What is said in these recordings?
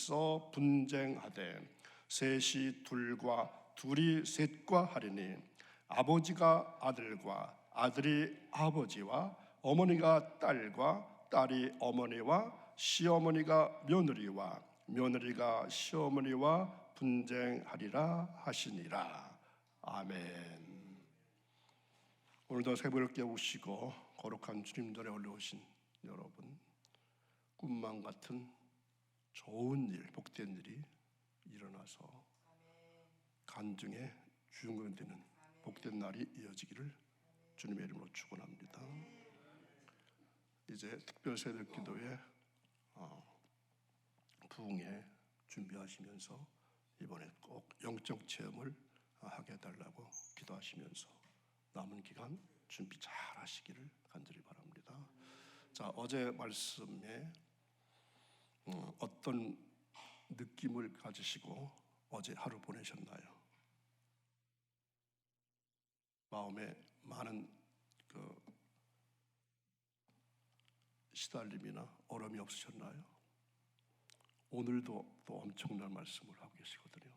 맞서 분쟁하되 셋이 둘과 둘이 셋과 하리니 아버지가 아들과 아들이 아버지와 어머니가 딸과 딸이 어머니와 시어머니가 며느리와 며느리가 시어머니와 분쟁하리라 하시니라. 아멘. 오늘도 새벽을 깨우시고 거룩한 주님 전에 올라오신 여러분, 꿈만 같은 좋은 일, 복된 일이 일어나서 간증의 주인공이 되는 복된 날이 이어지기를 주님의 이름으로 축원합니다. 이제 특별 새벽 기도에 부흥회 준비하시면서 이번에 꼭 영적 체험을 하게 해달라고 기도하시면서 남은 기간 준비 잘 하시기를 간절히 바랍니다. 자, 어제 말씀에 어떤 느낌을 가지시고 어제 하루 보내셨나요? 마음에 많은 시달림이나 어려움이 없으셨나요? 오늘도 또 엄청난 말씀을 하고 계시거든요.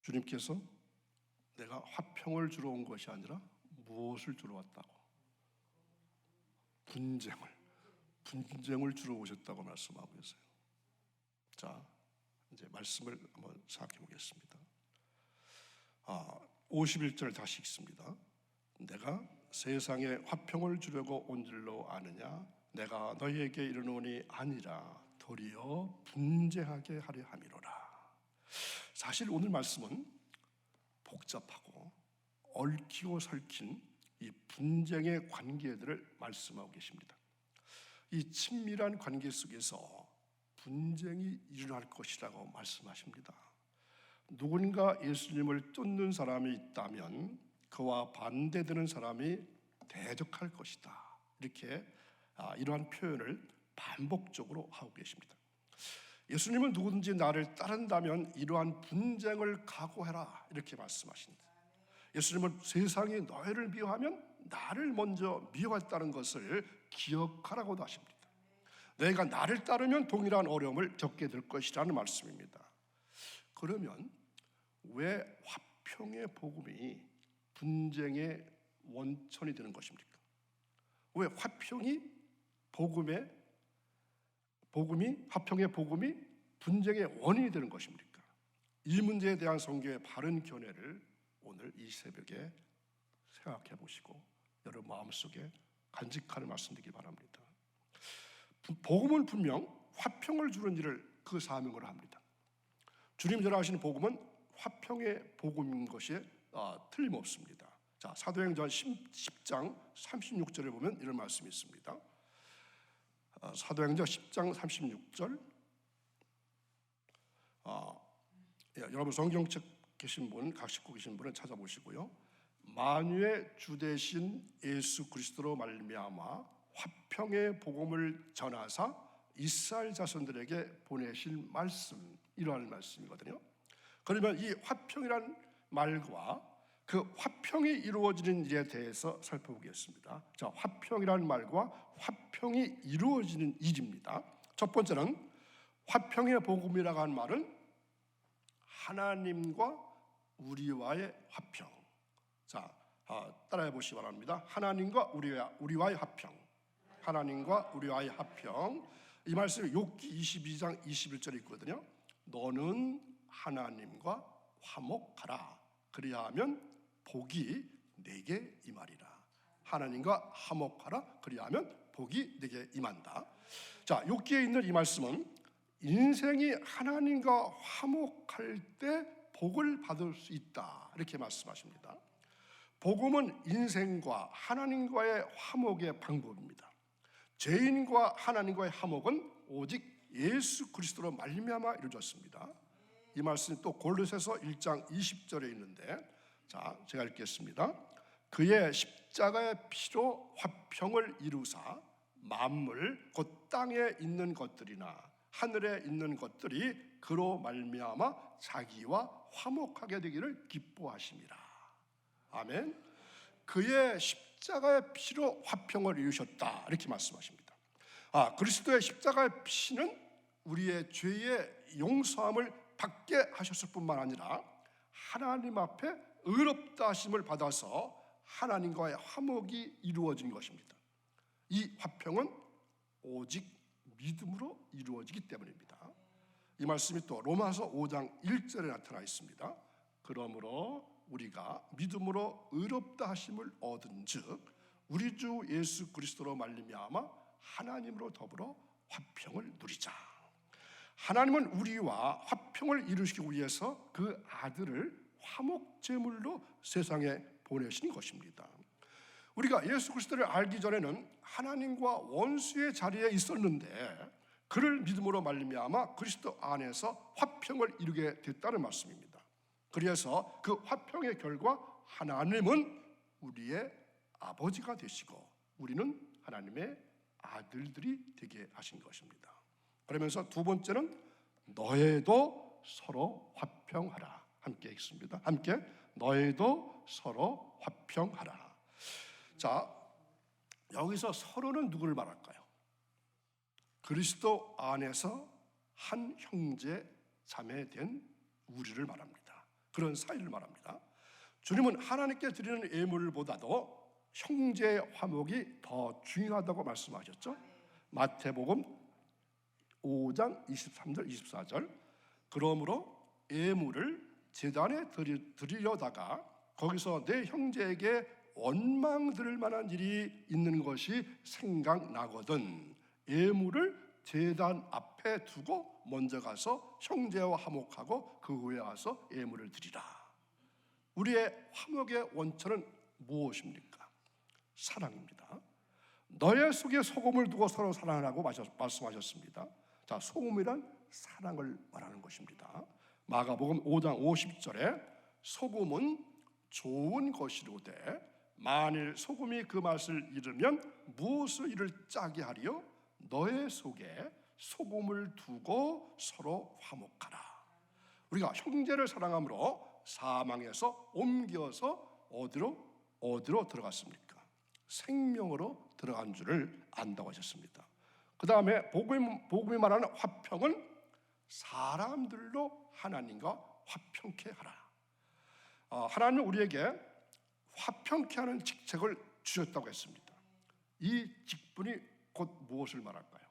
주님께서 내가 화평을 주러 온 것이 아니라 무엇을 주러 왔다고? 분쟁을 주러 오셨다고 말씀하고 계세요. 자, 이제 말씀을 한번 생각해 보겠습니다. 51절 다시 읽습니다. 내가 세상에 화평을 주려고 온 줄로 아느냐? 내가 너희에게 이르노니 아니라 도리어 분쟁하게 하려 함이로라. 사실 오늘 말씀은 복잡하고 얽히고 설킨 이 분쟁의 관계들을 말씀하고 계십니다. 이 친밀한 관계 속에서 분쟁이 일어날 것이라고 말씀하십니다. 누군가 예수님을 쫓는 사람이 있다면 그와 반대되는 사람이 대적할 것이다. 이렇게 이러한 표현을 반복적으로 하고 계십니다. 예수님은 누구든지 나를 따른다면 이러한 분쟁을 각오해라 이렇게 말씀하십니다. 예수님은 세상이 너희를 미워하면 나를 먼저 미워했다는 것을 기억하라고도 하십니다. 너희가 나를 따르면 동일한 어려움을 겪게 될 것이라는 말씀입니다. 그러면 왜 화평의 복음이 분쟁의 원천이 되는 것입니까? 왜 화평의 복음이 분쟁의 원인이 되는 것입니까? 이 문제에 대한 성경의 바른 견해를 오늘 이 새벽에 생각해 보시고 여러분 마음속에 간직하는 말씀 되기 바랍니다. 복음은 분명 화평을 주는 일을 그 사명으로 합니다. 주님 전하시는 복음은 화평의 복음인 것이 틀림없습니다. 자, 사도행전 10장 36절에 보면 이런 말씀이 있습니다. 사도행전 10장 36절. 여러분 성경책 계신 분, 각식고 계신 분은 찾아보시고요. 만유의 주 되신 예수 그리스도로 말미암아 화평의 복음을 전하사 이스라엘 자손들에게 보내실 말씀, 이러한 말씀이거든요. 그러면 이 화평이란 말과 그 화평이 이루어지는 일에 대해서 살펴보겠습니다. 자, 화평이란 말과 화평이 이루어지는 일입니다. 첫 번째는 화평의 복음이라고 하는 말은 하나님과 우리와의 화평. 자, 따라해 보시기 바랍니다. 하나님과 우리와의 화평. 하나님과 우리와의 화평. 이 말씀이 욥기 22장 21절에 있거든요. 너는 하나님과 화목하라. 그리하면 복이 내게 임하리라. 하나님과 화목하라. 그리하면 복이 내게 임한다. 자, 욥기에 있는 이 말씀은 인생이 하나님과 화목할 때 복을 받을 수 있다. 이렇게 말씀하십니다. 복음은 인생과 하나님과의 화목의 방법입니다. 죄인과 하나님과의 화목은 오직 예수 그리스도로 말미암아 이루어졌습니다. 이 말씀이 또 골로새서 1장 20절에 있는데, 자, 제가 읽겠습니다. 그의 십자가의 피로 화평을 이루사 만물 곧 땅에 있는 것들이나 하늘에 있는 것들이 그로 말미암아 자기와 화목하게 되기를 기뻐하심이라. 아멘. 그의 십자가의 피로 화평을 이루셨다. 이렇게 말씀하십니다. 그리스도의 십자가의 피는 우리의 죄의 용서함을 받게 하셨을 뿐만 아니라 하나님 앞에 의롭다 하심을 받아서 하나님과의 화목이 이루어진 것입니다. 이 화평은 오직 믿음으로 이루어지기 때문입니다. 이 말씀이 또 로마서 5장 1절에 나타나 있습니다. 그러므로 우리가 믿음으로 의롭다 하심을 얻은즉 우리 주 예수 그리스도로 말미암아 하나님으로 더불어 화평을 누리자. 하나님은 우리와 화평을 이루시기 위해서 그 아들을 화목제물로 세상에 보내신 것입니다. 우리가 예수 그리스도를 알기 전에는 하나님과 원수의 자리에 있었는데 그를 믿음으로 말미암아 그리스도 안에서 화평을 이루게 됐다는 말씀입니다. 그래서 그 화평의 결과 하나님은 우리의 아버지가 되시고 우리는 하나님의 아들들이 되게 하신 것입니다. 그러면서 두 번째는 너희도 서로 화평하라. 함께 읽습니다. 함께 너희도 서로 화평하라. 자, 여기서 서로는 누구를 말할까요? 그리스도 안에서 한 형제 자매 된 우리를 말합니다. 그런 사이를 말합니다. 주님은 하나님께 드리는 예물보다도 형제의 화목이 더 중요하다고 말씀하셨죠. 마태복음 5장 23절 24절 그러므로 예물을 제단에 드리려다가 거기서 내 형제에게 원망 들을 만한 일이 있는 것이 생각나거든 예물을 제단 앞에 두고 먼저 가서 형제와 화목하고 그 후에 와서 예물을 드리라. 우리의 화목의 원천은 무엇입니까? 사랑입니다. 너의 속에 소금을 두고 서로 사랑하라고 말씀하셨습니다. 자, 소금이란 사랑을 말하는 것입니다. 마가복음 5장 50절에 소금은 좋은 것이로되 만일 소금이 그 맛을 잃으면 무엇을 이를 짜게 하리요? 너의 속에 소금을 두고 서로 화목하라. 우리가 형제를 사랑함으로 사망에서 옮겨서 어디로 들어갔습니까? 생명으로 들어간 줄을 안다고 하셨습니다. 그 다음에 복음이 말하는 화평은 사람들로 하나님과 화평케 하라. 하나님은 우리에게 화평케 하는 직책을 주셨다고 했습니다. 이 직분이 곧 무엇을 말할까요?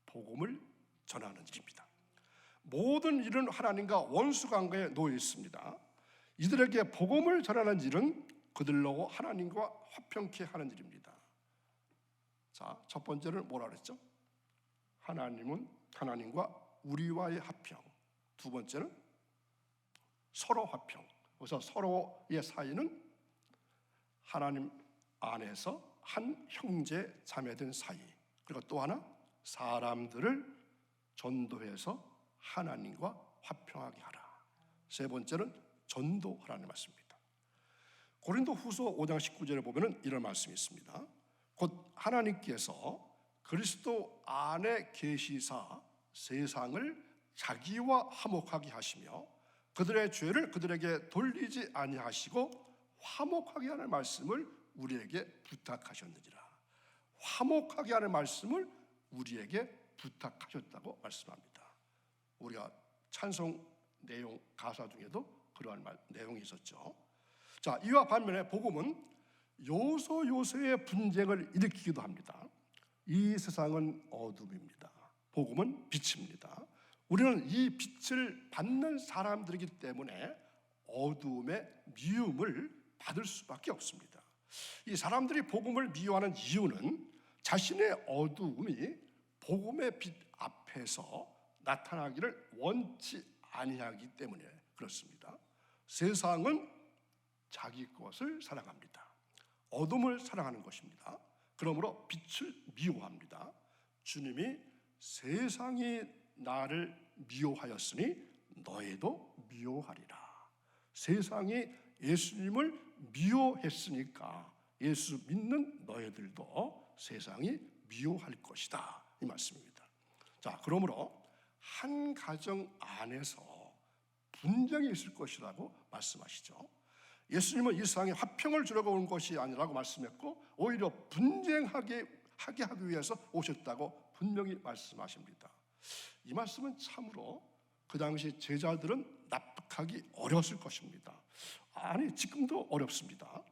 복음을 전하는 일입니다. 모든 일은 하나님과 원수 관계에 놓여 있습니다. 이들에게 복음을 전하는 일은 그들로 하나님과 화평케 하는 일입니다. 자, 첫 번째는 뭐라 그랬죠? 하나님은 하나님과 우리와의 화평. 두 번째는 서로 화평. 그래서 서로의 사이는 하나님 안에서 한 형제 자매된 사이. 그리고 또 하나 사람들을 전도해서 하나님과 화평하게 하라. 세 번째는 전도하라는 말씀입니다. 고린도 후서 5장 19절에 보면 이런 말씀이 있습니다. 곧 하나님께서 그리스도 안에 계시사 세상을 자기와 화목하게 하시며 그들의 죄를 그들에게 돌리지 아니하시고 화목하게 하는 말씀을 우리에게 부탁하셨느니라. 화목하게 하는 말씀을 우리에게 부탁하셨다고 말씀합니다. 우리가 찬송 내용 가사 중에도 그러한 내용이 있었죠. 자, 이와 반면에 복음은 요소요소의 분쟁을 일으키기도 합니다. 이 세상은 어둠입니다. 복음은 빛입니다. 우리는 이 빛을 받는 사람들이기 때문에 어둠의 미움을 받을 수밖에 없습니다. 이 사람들이 복음을 미워하는 이유는 자신의 어두움이 복음의 빛 앞에서 나타나기를 원치 아니하기 때문에 그렇습니다. 세상은 자기 것을 사랑합니다. 어둠을 사랑하는 것입니다. 그러므로 빛을 미워합니다. 주님이 세상이 나를 미워하였으니 너희도 미워하리라. 세상이 예수님을 미워했으니까 예수 믿는 너희들도 세상이 미워할 것이다. 이 말씀입니다. 자, 그러므로 한 가정 안에서 분쟁이 있을 것이라고 말씀하시죠. 예수님은 이 세상에 화평을 주려고 온 것이 아니라고 말씀했고 오히려 분쟁하게 하기 위해서 오셨다고 분명히 말씀하십니다. 이 말씀은 참으로 그 당시 제자들은 납득하기 어려웠을 것입니다. 아니, 지금도 어렵습니다.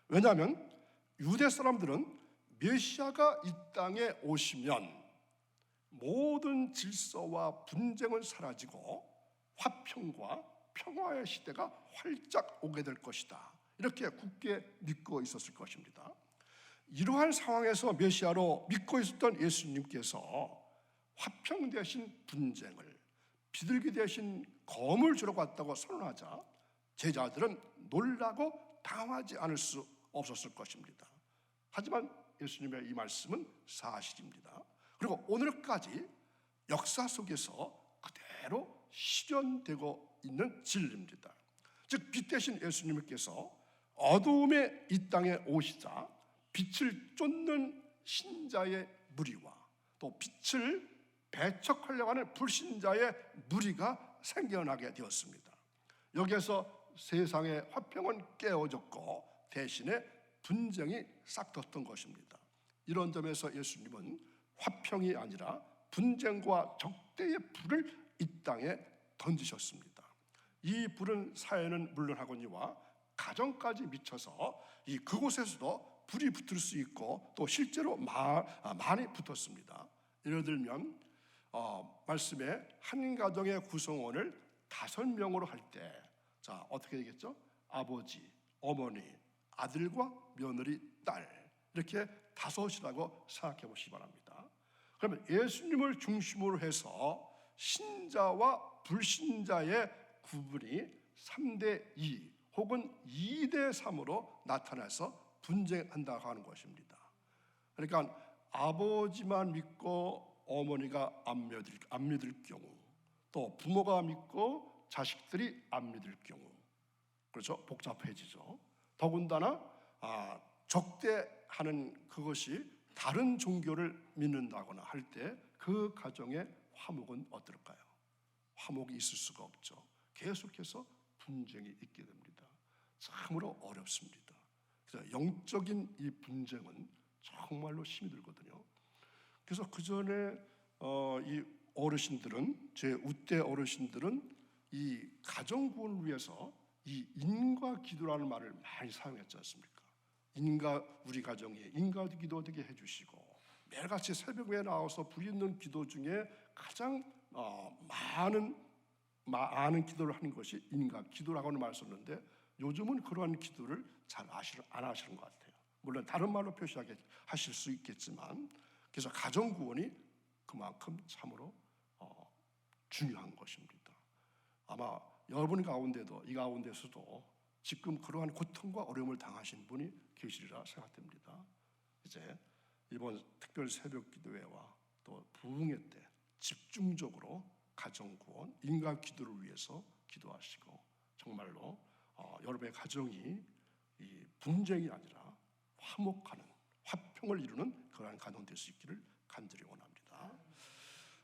왜냐하면 유대 사람들은 메시아가 이 땅에 오시면 모든 질서와 분쟁은 사라지고 화평과 평화의 시대가 활짝 오게 될 것이다, 이렇게 굳게 믿고 있었을 것입니다. 이러한 상황에서 메시아로 믿고 있었던 예수님께서 화평 대신 분쟁을, 비둘기 대신 검을 주러 왔다고 선언하자 제자들은 놀라고 당황하지 않을 수 없었을 것입니다. 하지만 예수님의 이 말씀은 사실입니다. 그리고 오늘까지 역사 속에서 그대로 실현되고 있는 진리입니다. 즉, 빛 대신 예수님께서 어두움의 이 땅에 오시자 빛을 쫓는 신자의 무리와 또 빛을 배척하려고 하는 불신자의 무리가 생겨나게 되었습니다. 여기에서 세상의 화평은 깨어졌고 대신에 분쟁이 싹텄던 것입니다. 이런 점에서 예수님은 화평이 아니라 분쟁과 적대의 불을 이 땅에 던지셨습니다. 이 불은 사회는 물론하거니와 가정까지 미쳐서 그곳에서도 불이 붙을 수 있고 또 실제로 많이 붙었습니다. 예를 들면 말씀에 한 가정의 구성원을 5명으로 할 때 어떻게 되겠죠? 아버지, 어머니, 아들과 며느리, 딸, 이렇게 5이라고 생각해 보시기 바랍니다. 그러면 예수님을 중심으로 해서 신자와 불신자의 구분이 3대2 혹은 2대3으로 나타나서 분쟁한다고 하는 것입니다. 그러니까 아버지만 믿고 어머니가 안 믿을 경우, 또 부모가 믿고 자식들이 안 믿을 경우, 그렇죠? 복잡해지죠. 더군다나 적대하는 그것이 다른 종교를 믿는다거나 할 때 그 가정의 화목은 어떨까요? 화목이 있을 수가 없죠. 계속해서 분쟁이 있게 됩니다. 참으로 어렵습니다. 그래서 영적인 이 분쟁은 정말로 힘이 들거든요. 그래서 그 전에 이 어르신들은, 제 우대 어르신들은 이 가정 구원을 위해서 이 인과 기도라는 말을 많이 사용했지 않습니까? 우리 가정에 인과 기도 어떻게 해주시고, 매일같이 새벽에 나와서 부르는 기도 중에 가장 많은 기도를 하는 것이 인과 기도라고 하는 말을 썼는데, 요즘은 그러한 기도를 잘 안 하시는 것 같아요. 물론 다른 말로 표시하실 수 있겠지만, 그래서 가정 구원이 그만큼 참으로 중요한 것입니다. 아마 여러분 가운데도, 이 가운데서도 지금 그러한 고통과 어려움을 당하신 분이 계시리라 생각됩니다. 이제 이번 특별 새벽 기도회와 또 부흥회 때 집중적으로 가정 구원, 인간 기도를 위해서 기도하시고, 정말로 여러분의 가정이 이 분쟁이 아니라 화목하는, 화평을 이루는 그러한 가정 될 수 있기를 간절히 원합니다.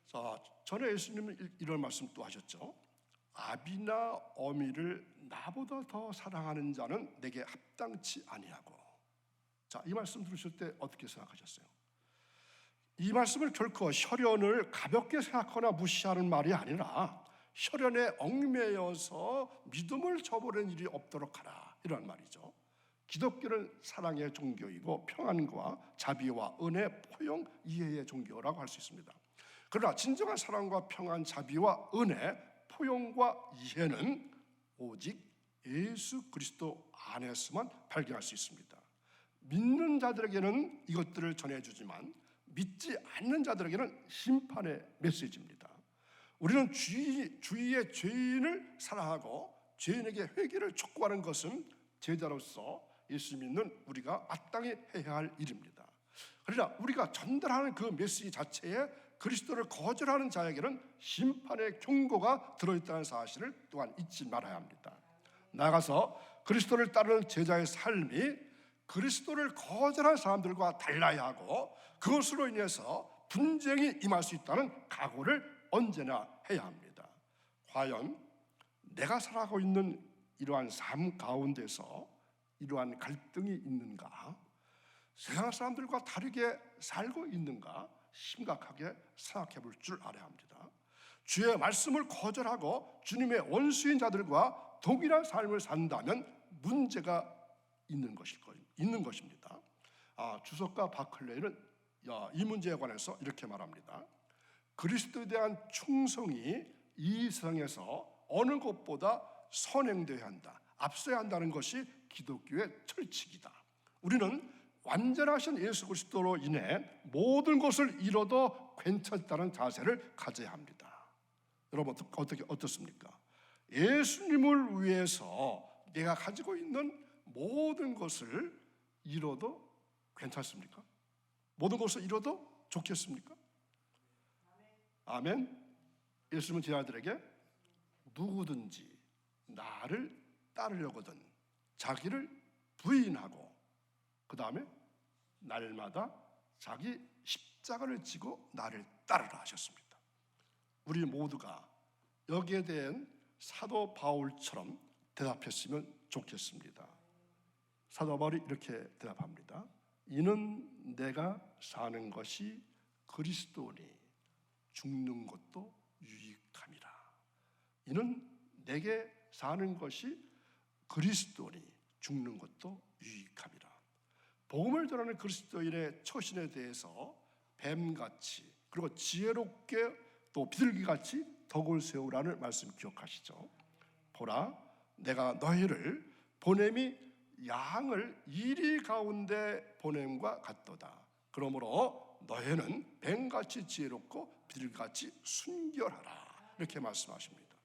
자, 전에 예수님은 이런 말씀 또 하셨죠. 아비나 어미를 나보다 더 사랑하는 자는 내게 합당치 아니하고. 자, 이 말씀 들으실 때 어떻게 생각하셨어요? 이 말씀을 결코 혈연을 가볍게 생각하거나 무시하는 말이 아니라 혈연에 얽매여서 믿음을 저버리는 일이 없도록 하라, 이런 말이죠. 기독교는 사랑의 종교이고 평안과 자비와 은혜, 포용, 이해의 종교라고 할 수 있습니다. 그러나 진정한 사랑과 평안, 자비와 은혜, 포용과 이해는 오직 예수 그리스도 안에서만 발견할 수 있습니다. 믿는 자들에게는 이것들을 전해주지만 믿지 않는 자들에게는 심판의 메시지입니다. 우리는 주위의 죄인을 사랑하고 죄인에게 회개를 촉구하는 것은 제자로서 예수 믿는 우리가 마땅히 해야 할 일입니다. 그러나 우리가 전달하는 그 메시지 자체에 그리스도를 거절하는 자에게는 심판의 경고가 들어있다는 사실을 또한 잊지 말아야 합니다. 나아가서 그리스도를 따르는 제자의 삶이 그리스도를 거절한 사람들과 달라야 하고, 그것으로 인해서 분쟁이 임할 수 있다는 각오를 언제나 해야 합니다. 과연 내가 살아가고 있는 이러한 삶 가운데서 이러한 갈등이 있는가? 세상 사람들과 다르게 살고 있는가? 심각하게 생각해 볼 줄 알아야 합니다. 주의 말씀을 거절하고 주님의 원수인 자들과 동일한 삶을 산다면 문제가 있는 것입니다. 주석가 바클레이는 이 문제에 관해서 이렇게 말합니다. 그리스도에 대한 충성이 이 세상에서 어느 것보다 선행되어야 한다, 앞서야 한다는 것이 기독교의 철칙이다. 우리는 완전하신 예수 그리스도로 인해 모든 것을 잃어도 괜찮다는 자세를 가져야 합니다. 여러분 어떻습니까? 예수님을 위해서 내가 가지고 있는 모든 것을 잃어도 괜찮습니까? 모든 것을 잃어도 좋겠습니까? 아멘. 예수님은 제 아들에게 누구든지 나를 따르려거든 자기를 부인하고 그 다음에 날마다 자기 십자가를 지고 나를 따르라 하셨습니다. 우리 모두가 여기에 대한 사도 바울처럼 대답했으면 좋겠습니다. 사도 바울이 이렇게 대답합니다. 이는 내가 사는 것이 그리스도니 죽는 것도 유익함이라. 이는 내게 사는 것이 그리스도니 죽는 것도 유익함이라. 복음을 전하는 그리스도인의 처신에 대해서 뱀같이 그리고 지혜롭게 또 비둘기같이 덕을 세우라는 말씀 기억하시죠? 보라, 내가 너희를 보냄이 양을 이리 가운데 보냄과 같도다. 그러므로 너희는 뱀같이 지혜롭고 비둘기같이 순결하라. 이렇게 말씀하십니다.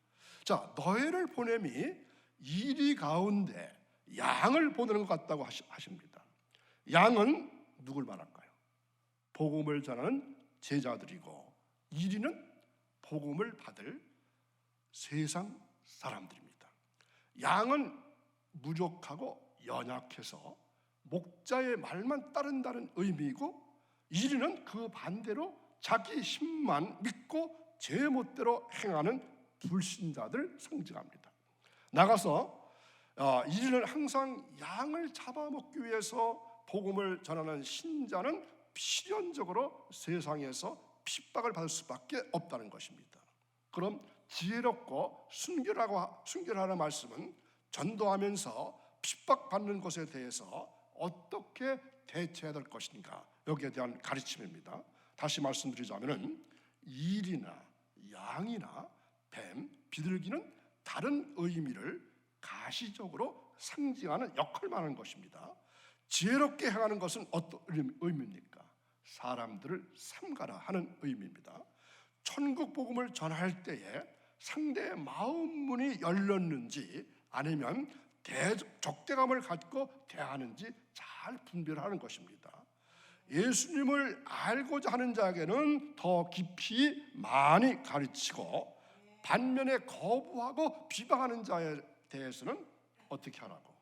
자, 너희를 보냄이 이리 가운데 양을 보내는 것 같다고 하십니다. 양은 누굴 말할까요? 복음을 전하는 제자들이고 이리는 복음을 받을 세상 사람들입니다. 양은 무력하고 연약해서 목자의 말만 따른다는 의미이고 이리는 그 반대로 자기 힘만 믿고 제 멋대로 행하는 불신자들 상징합니다. 나가서 이리는 항상 양을 잡아먹기 위해서 복음을 전하는 신자는 필연적으로 세상에서 핍박을 받을 수밖에 없다는 것입니다. 그럼 지혜롭고 순결하라는 말씀은 전도하면서 핍박받는 것에 대해서 어떻게 대처해야 될 것인가, 여기에 대한 가르침입니다. 다시 말씀드리자면 일이나 양이나 뱀, 비둘기는 다른 의미를 가시적으로 상징하는 역할만 하는 것입니다. 지혜롭게 행하는 것은 어떤 의미입니까? 사람들을 삼가라 하는 의미입니다. 천국 복음을 전할 때에 상대의 마음 문이 열렸는지 아니면 적대감을 갖고 대하는지 잘 분별하는 것입니다. 예수님을 알고자 하는 자에게는 더 깊이 많이 가르치고 반면에 거부하고 비방하는 자에 대해서는 어떻게 하라고?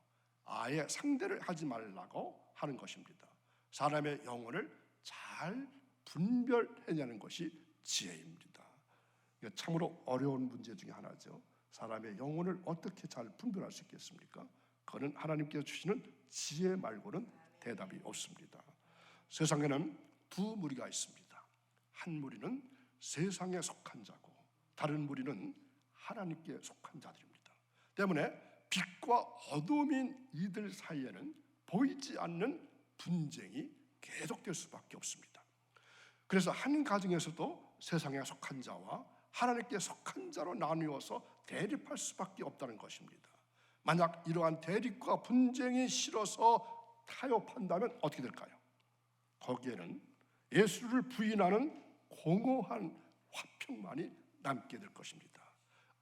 아예 상대를 하지 말라고 하는 것입니다. 사람의 영혼을 잘 분별해내는 것이 지혜입니다. 이거 참으로 어려운 문제 중에 하나죠. 사람의 영혼을 어떻게 잘 분별할 수 있겠습니까? 그거는 하나님께서 주시는 지혜 말고는 대답이 없습니다. 세상에는 두 무리가 있습니다. 한 무리는 세상에 속한 자고 다른 무리는 하나님께 속한 자들입니다. 때문에 빛과 어둠인 이들 사이에는 보이지 않는 분쟁이 계속될 수밖에 없습니다. 그래서 한 가정에서도 세상에 속한 자와 하나님께 속한 자로 나누어서 대립할 수밖에 없다는 것입니다. 만약 이러한 대립과 분쟁이 싫어서 타협한다면 어떻게 될까요? 거기에는 예수를 부인하는 공허한 화평만이 남게 될 것입니다.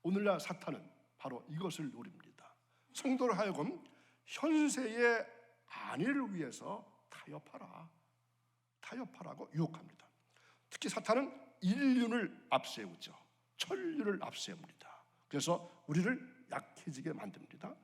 오늘날 사탄은 바로 이것을 노립니다. 성도를 하여금 현세의 안위를 위해서 타협하라고 유혹합니다. 특히 사탄은 인륜을 앞세우죠. 천륜을 앞세웁니다. 그래서 우리를 약해지게 만듭니다.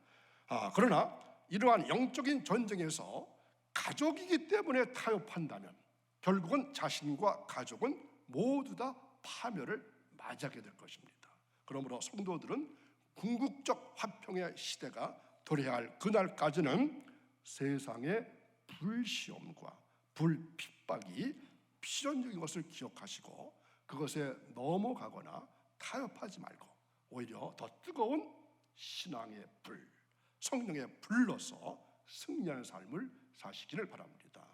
그러나 이러한 영적인 전쟁에서 가족이기 때문에 타협한다면 결국은 자신과 가족은 모두 다 파멸을 맞이하게 될 것입니다. 그러므로 성도들은 궁극적 화평의 시대가 도래할 그날까지는 세상의 불시험과 불핍박이 필연적인 것을 기억하시고 그것에 넘어가거나 타협하지 말고 오히려 더 뜨거운 신앙의 불, 성령의 불로서 승리하는 삶을 사시기를 바랍니다.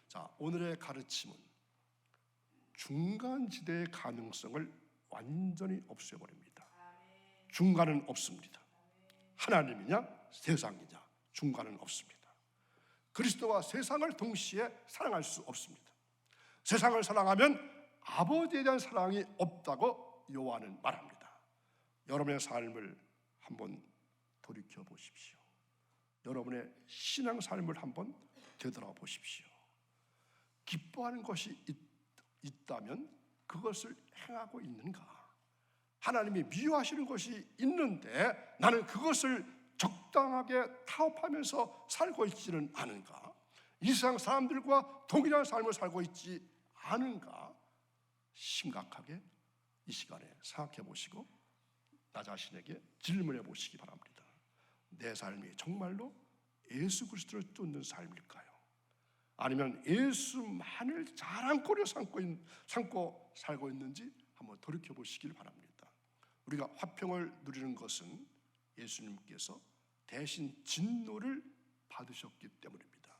자, 오늘의 가르침은 중간지대의 가능성을 완전히 없애버립니다. 중간은 없습니다. 하나님이냐 세상이냐 중간은 없습니다. 그리스도와 세상을 동시에 사랑할 수 없습니다. 세상을 사랑하면 아버지에 대한 사랑이 없다고 요한은 말합니다. 여러분의 삶을 한번 돌이켜 보십시오. 여러분의 신앙 삶을 한번 되돌아보십시오. 기뻐하는 것이 있다면 그것을 행하고 있는가? 하나님이 미워하시는 것이 있는데 나는 그것을 적당하게 타협하면서 살고 있지는 않은가? 이 세상 사람들과 동일한 삶을 살고 있지 않은가? 심각하게 이 시간에 생각해 보시고 나 자신에게 질문해 보시기 바랍니다. 내 삶이 정말로 예수 그리스도를 쫓는 삶일까요? 아니면 예수만을 자랑거리로 삼고 살고 있는지 한번 돌이켜 보시길 바랍니다. 우리가 화평을 누리는 것은 예수님께서 대신 진노를 받으셨기 때문입니다.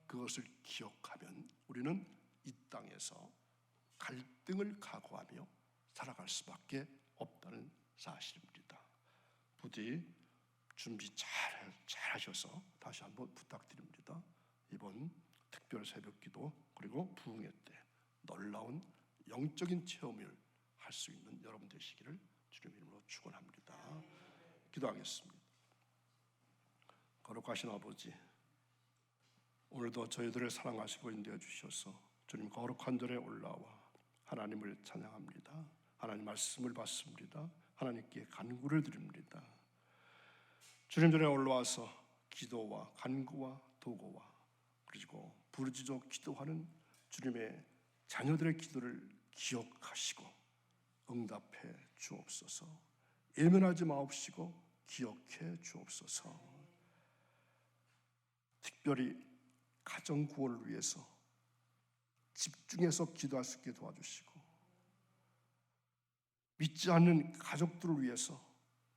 그것을 기억하면 우리는 이 땅에서 갈등을 각오하며 살아갈 수밖에 없다는 사실입니다. 부디 준비 잘 하셔서 다시 한번 부탁드립니다. 이번 특별 새벽기도 그리고 부흥회 때 놀라운 영적인 체험을 할 수 있는 여러분 되시기를 주님 이름으로 축원합니다. 기도하겠습니다. 거룩하신 아버지, 오늘도 저희들을 사랑하시고 인도해 주셔서 주님 거룩한 전에 올라와 하나님을 찬양합니다. 하나님 말씀을 받습니다. 하나님께 간구를 드립니다. 주님 전에 올라와서 기도와 간구와 도구와 그리고 부르짖어 기도하는 주님의 자녀들의 기도를 기억하시고 응답해 주옵소서. 예면하지 마옵시고 기억해 주옵소서. 특별히 가정 구원을 위해서 집중해서 기도할 수 있게 도와주시고 믿지 않는 가족들을 위해서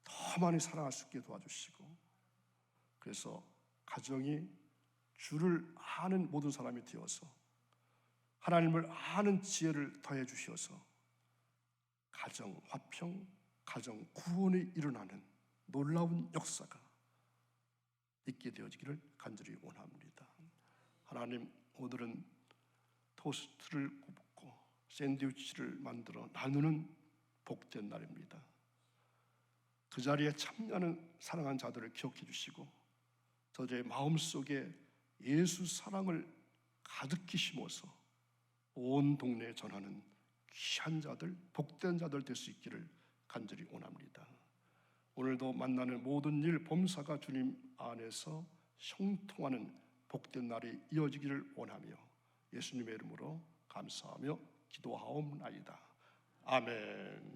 더 많이 사랑할 수 있게 도와주시고 그래서 가정이 주를 아는 모든 사람이 되어서 하나님을 아는 지혜를 더해 주셔서 가정 화평, 가정 구원이 일어나는 놀라운 역사가 있게 되어지기를 간절히 원합니다. 하나님, 오늘은 토스트를 굽고 샌드위치를 만들어 나누는 복된 날입니다. 그 자리에 참여하는 사랑한 자들을 기억해 주시고 저들의 마음속에 예수 사랑을 가득히 심어서 온 동네에 전하는 귀한 자들, 복된 자들 될 수 있기를 간절히 원합니다. 오늘도 만나는 모든 일 범사가 주님 안에서 형통하는 복된 날이 이어지기를 원하며 예수님의 이름으로 감사하며 기도하옵나이다. 아멘.